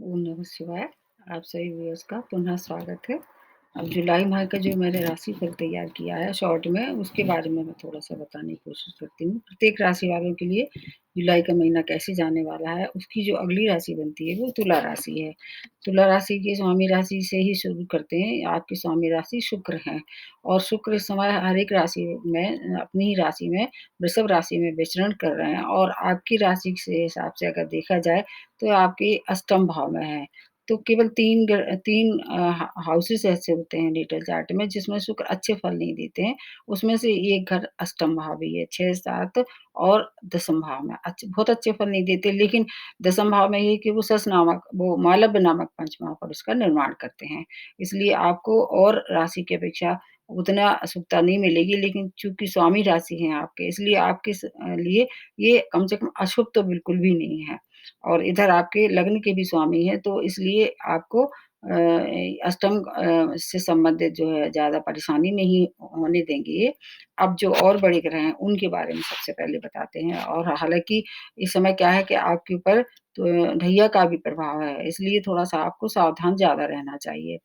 ओम नमः शिवाय। आप सभी व्यूअर्स का पुनः स्वागत है। अब जुलाई माह का जो मैंने राशिफल तैयार किया है शॉर्ट में, उसके बारे में मैं थोड़ा-सा बताने की कोशिश करती हूँ। प्रत्येक राशि वालों के लिए जुलाई का महीना कैसे जाने वाला है, उसकी जो अगली राशि बनती है वो तुला राशि है। तुला राशि की स्वामी राशि से ही शुरू करते हैं। आपकी स्वामी राशि शुक्र हैं और शुक्र इस समय हर एक राशि में अपनी ही राशि में वृषभ राशि में विचरण कर रहे हैं और आपकी राशि से हिसाब से अगर देखा जाए तो आपके अष्टम भाव में है। तो केवल 3 हाउसेस ऐसे होते हैं नेटल चार्ट में जिसमें शुक्र अच्छे फल नहीं देते हैं। उसमें से एक घर अष्टम भाव भी है, 6, 7 और दशम भाव में बहुत अच्छे फल नहीं देते, लेकिन दशम भाव में ये है कि वो सस नामक वो मालव्य नामक पंच महापुरुष का निर्माण करते हैं। इसलिए आपको और राशि की अपेक्षा उतना शुभता नहीं मिलेगी, लेकिन चूँकि स्वामी राशि हैं आपके, इसलिए आपके लिए ये कम से कम अशुभ तो बिल्कुल भी नहीं है। और इधर आपके लग्न के भी स्वामी हैं, तो इसलिए आपको अष्टम से संबंधित जो है ज़्यादा परेशानी नहीं होने देंगे ये। अब जो और बड़े ग्रह हैं, उनके बारे में सबसे पहले बताते हैं। और हालाँकि इस समय क्या है कि आपके ऊपर तो ढैया का भी प्रभाव है, इसलिए थोड़ा-सा आपको सावधान ज़्यादा रहना चाहिए।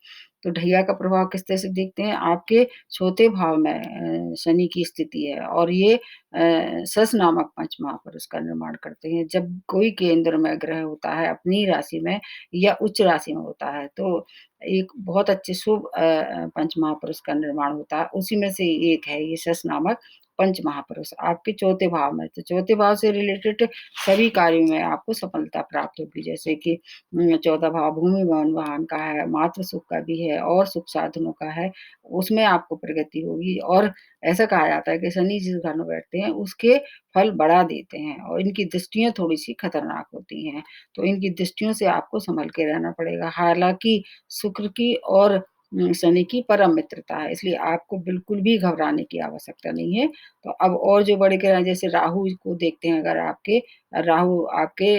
तो ढैया का प्रभाव किस तरह से देखते हैं, आपके चौथे भाव में शनि की स्थिति है और ये सस नामक पंच महापुरुष का निर्माण करते हैं। जब कोई केंद्र में ग्रह होता है अपनी राशि में या उच्च राशि में होता है, तो एक बहुत अच्छे शुभ पंच महापुरुष का निर्माण होता है। उसी में से एक है ये सस नामक पंच महापुरुष आपके चौथे भाव में। तो चौथे भाव से रिलेटेड सभी कार्यों में आपको सफलता प्राप्त होगी, जैसे कि चौथा भाव भूमि, भवन, वाहन का है, मातृ सुख का भी है और सुख साधनों का है, उसमें आपको प्रगति होगी। और ऐसा कहा जाता है कि शनि जिस घर में बैठते हैं, उसके फल बढ़ा देते हैं और इनकी दृष्टियाँ थोड़ी-सी खतरनाक होती हैं, तो इनकी दृष्टियों से आपको सँभल के रहना पड़ेगा। हालाँकि शुक्र की और शनि की परम मित्रता है, इसलिए आपको बिल्कुल भी घबराने की आवश्यकता नहीं है। तो अब और जो बड़े ग्रह हैं, जैसे राहु को देखते हैं, अगर राहु आपके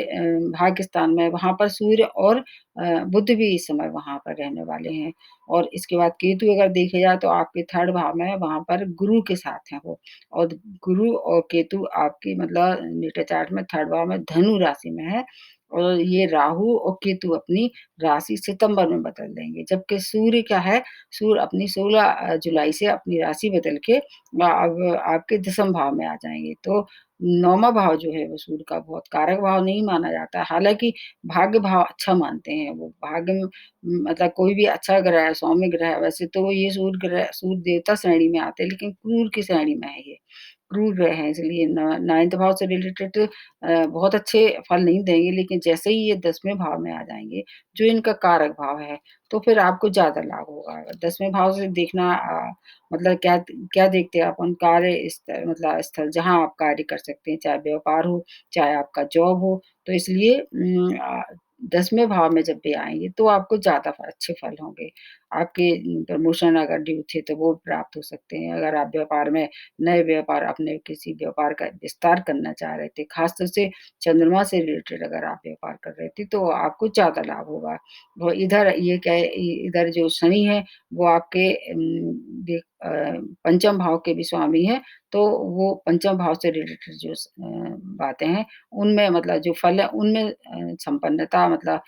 भाग्य स्थान में, वहाँ पर सूर्य और बुध भी इस समय वहाँ पर रहने वाले हैं। और इसके बाद केतु अगर देखा जाए तो आपके 3rd भाव में है, वहाँ पर गुरु के साथ हैं वो। और गुरु और केतु आपकी मतलब नेटल चार्ट में 3rd भाव में धनु राशि में है और ये राहु और केतु अपनी राशि सितंबर में बदल देंगे। जबकि सूर्य क्या है, सूर्य अपनी 16 जुलाई से अपनी राशि बदल के अब आपके दशम भाव में आ जाएँगे। तो 9वाँ भाव जो है वो सूर्य का बहुत कारक भाव नहीं माना जाता है। हालाँकि भाग्य भाव अच्छा मानते हैं वो। भाग्य में मतलब कोई भी अच्छा ग्रह है, सौम्य ग्रह है, वैसे तो ये सूर्य देवता श्रेणी में आते हैं, लेकिन क्रूर की श्रेणी में है ये। क्रूर ग्रह हैं, इसलिए 9th भाव से रिलेटेड बहुत अच्छे फल नहीं देंगे, लेकिन जैसे ही ये 10वें भाव में आ जाएँगे, जो इनका कारक भाव है, तो फिर आपको ज़्यादा लाभ होगा। 10वें भाव से देखना मतलब क्या क्या देखते हैं अपन, कार्य मतलब स्थल जहाँ आप कार्य कर सकते हैं, चाहे व्यापार हो, चाहे आपका जॉब हो। तो इसलिए 10वें भाव में जब भी आएँगे, तो आपको ज़्यादा अच्छे फल होंगे। आपके प्रमोशन अगर ड्यू थे, तो वो प्राप्त हो सकते हैं। अगर आप व्यापार में नए व्यापार अपने किसी व्यापार का विस्तार करना चाह रहे थे, खासतौर से चंद्रमा से रिलेटेड अगर आप व्यापार कर रहे थे, तो आपको ज़्यादा लाभ होगा। वो इधर ये क्या है, इधर जो शनि है, वो आपके पंचम भाव के भी स्वामी हैं, तो वो पंचम भाव से रिलेटेड जो बातें हैं, उनमें मतलब जो फल है, उनमें संपन्नता मतलब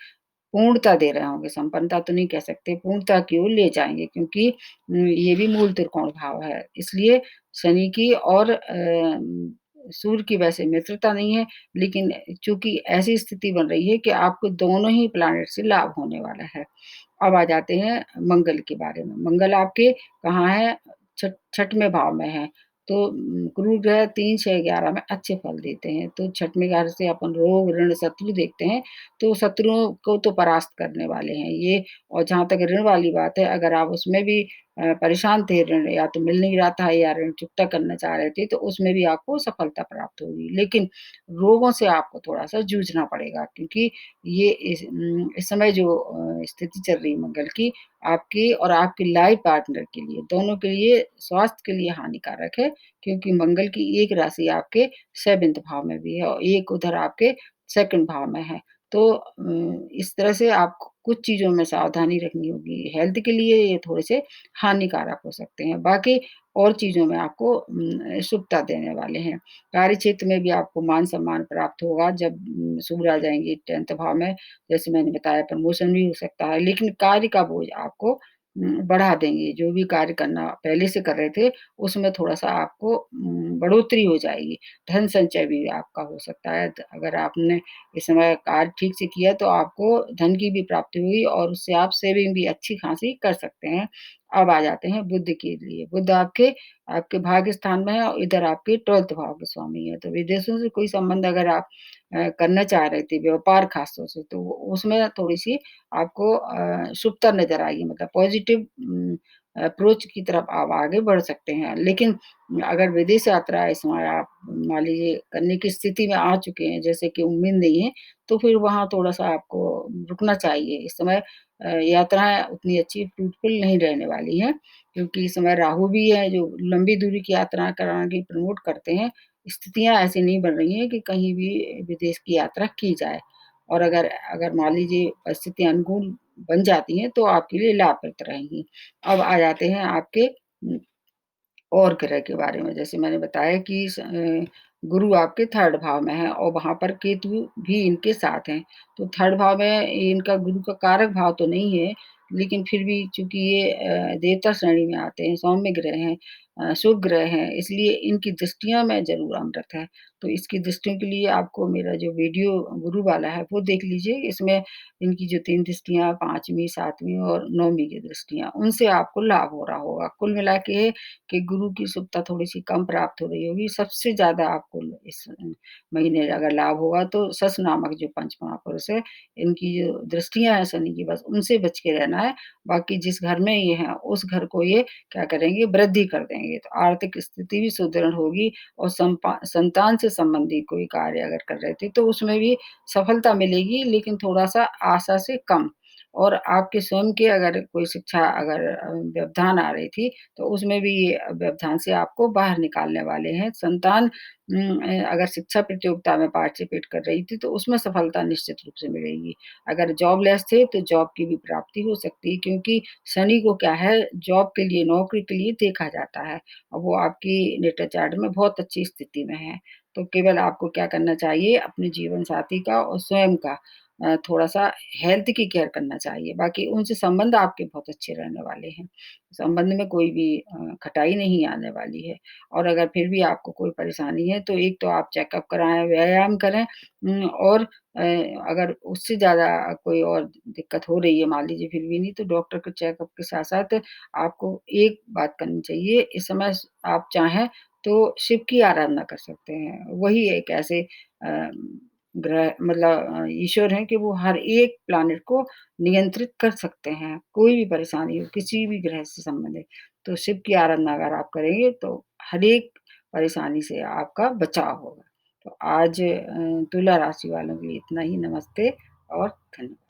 पूर्णता दे रहे होंगे, संपन्नता तो नहीं कह सकते, पूर्णता की ओर ले जाएँगे, क्योंकि ये भी मूल त्रिकोण भाव है। इसलिए शनि की और सूर्य की वैसे मित्रता नहीं है, लेकिन चूँकि ऐसी स्थिति बन रही है कि आपको दोनों ही प्लैनेट से लाभ होने वाला है। अब आ जाते हैं मंगल के बारे में। मंगल आपके कहाँ है? छठवें भाव में है। तो गुरु ग्रह 3, 6, 11 में अच्छे फल देते हैं। तो छठवें घर से अपन रोग, ऋण, शत्रु देखते हैं, तो शत्रुओं को तो परास्त करने वाले हैं ये। और जहाँ तक ऋण वाली बात है, अगर आप उसमें भी परेशान थे, ऋण या तो मिल नहीं रहा था या ऋण चुकता करना चाह रहे थे, तो उसमें भी आपको सफलता प्राप्त होगी। लेकिन रोगों से आपको थोड़ा-सा जूझना पड़ेगा, क्योंकि ये इस समय जो स्थिति चल रही है मंगल की, आपकी और आपके लाइफ पार्टनर के लिए, दोनों के लिए स्वास्थ्य के लिए हानिकारक है, क्योंकि मंगल की एक राशि आपके 7th भाव में भी है और एक उधर आपके 2nd भाव में है। तो इस तरह से आपको कुछ चीज़ों में सावधानी रखनी होगी। हेल्थ के लिए ये थोड़े-से हानिकारक हो सकते हैं। बाकी और चीज़ों में आपको शुभता देने वाले हैं। कार्यक्षेत्र में भी आपको मान-सम्मान प्राप्त होगा जब शुभ आ जाएँगी 10th भाव में, जैसे मैंने बताया प्रमोशन भी हो सकता है, लेकिन कार्य का बोझ आपको बढ़ा देंगे। जो भी कार्य करना पहले से कर रहे थे, उसमें थोड़ा-सा आपको बढ़ोतरी हो जाएगी। धन संचय भी आपका हो सकता है। अगर आपने इस समय कार्य ठीक से किया तो आपको धन की भी प्राप्ति हुई और उससे आप सेविंग भी अच्छी-खासी कर सकते हैं। अब आ जाते हैं बुध के लिए। बुध आपके आपके भाग्य स्थान में है और इधर आपके 12th भाव के स्वामी है। तो विदेशों से कोई संबंध अगर आप करना चाह रहे थे, व्यापार खास तौर से, तो उसमें थोड़ी-सी आपको शुभता नज़र आएगी, मतलब पॉज़िटिव अप्रोच की तरफ आप आगे बढ़ सकते हैं। लेकिन अगर विदेश यात्रा इस समय आप मान लीजिए करने की स्थिति में आ चुके हैं, जैसे कि उम्मीद नहीं है, तो फिर वहाँ थोड़ा-सा आपको रुकना चाहिए। इस समय यात्राएँ उतनी अच्छी फ्रूटफुल नहीं रहने वाली हैं, क्योंकि इस समय राहु भी है जो लंबी दूरी की यात्रा कराने की प्रमोट करते हैं। स्थितियाँ ऐसी नहीं बन रही हैं कि कहीं भी विदेश की यात्रा की जाए और अगर अगर मान लीजिए परिस्थितियाँ अनुकूल बन जाती हैं, तो आपके लिए लाभप्रद रहेंगी। अब आ जाते हैं आपके और ग्रह के बारे में, जैसे मैंने बताया कि गुरु आपके 3rd भाव में है और वहाँ पर केतु भी इनके साथ हैं। तो 3rd भाव में इनका गुरु का कारक भाव तो नहीं है, लेकिन फिर भी चूँकि ये देवता श्रेणी में आते हैं, सौम्य ग्रह हैं, शुभ ग्रह हैं, इसलिए इनकी दृष्टियाँ में ज़रूर अमृत है। तो इसकी दृष्टियों के लिए आपको मेरा जो वीडियो गुरु वाला है, वो देख लीजिए। इसमें इनकी जो 3 दृष्टियाँ 5वीं, 7वीं और 9वीं की दृष्टियाँ, उनसे आपको लाभ हो रहा होगा। कुल मिला के कि गुरु की शुभता थोड़ी-सी कम प्राप्त हो रही होगी। सबसे ज़्यादा आपको इस महीने अगर लाभ होगा तो शश नामक जो पंच महापुरुष है, इनकी जो दृष्टियाँ हैं शनि की, बस उनसे बच के रहना है। बाकी जिस घर में ये हैं, उस घर को ये क्या करेंगे, वृद्धि कर देंगे। तो आर्थिक स्थिति भी सुदृढ़ होगी और संतान से संबंधित कोई कार्य अगर कर रहे थे, तो उसमें भी सफलता मिलेगी, लेकिन थोड़ा-सा आशा से कम। और आपके स्वयं के अगर कोई शिक्षा अगर व्यवधान आ रही थी, तो उसमें भी ये व्यवधान से आपको बाहर निकालने वाले हैं। संतान अगर शिक्षा प्रतियोगिता में पार्टिसिपेट कर रही थी, तो उसमें सफलता निश्चित रूप से मिलेगी। अगर जॉबलेस थे, तो जॉब की भी प्राप्ति हो सकती है, क्योंकि शनि को क्या है, जॉब के लिए, नौकरी के लिए देखा जाता है और वो आपकी नेटल चार्ट में बहुत अच्छी स्थिति में है। तो केवल आपको क्या करना चाहिए, अपने जीवन साथी का और स्वयं का थोड़ा-सा हेल्थ की केयर करना चाहिए। बाकी उनसे संबंध आपके बहुत अच्छे रहने वाले हैं। संबंध में कोई भी खटाई नहीं आने वाली है और अगर फिर भी आपको कोई परेशानी है, तो एक तो आप चेकअप कराएँ, व्यायाम करें और अगर उससे ज़्यादा कोई और दिक्कत हो रही है, मान लीजिए फिर भी नहीं, तो डॉक्टर के चेकअप के साथ-साथ आपको एक बात करनी चाहिए, इस समय आप चाहें तो शिव की आराधना कर सकते हैं। वही एक ऐसे ग्रह मतलब ईश्वर हैं कि वो हर एक प्लैनेट को नियंत्रित कर सकते हैं। कोई भी परेशानी हो, किसी भी ग्रह से संबंधित, तो शिव की आराधना अगर आप करेंगे तो हर एक परेशानी से आपका बचाव होगा। तो आज तुला राशि वालों के लिए इतना ही। नमस्ते और धन्यवाद।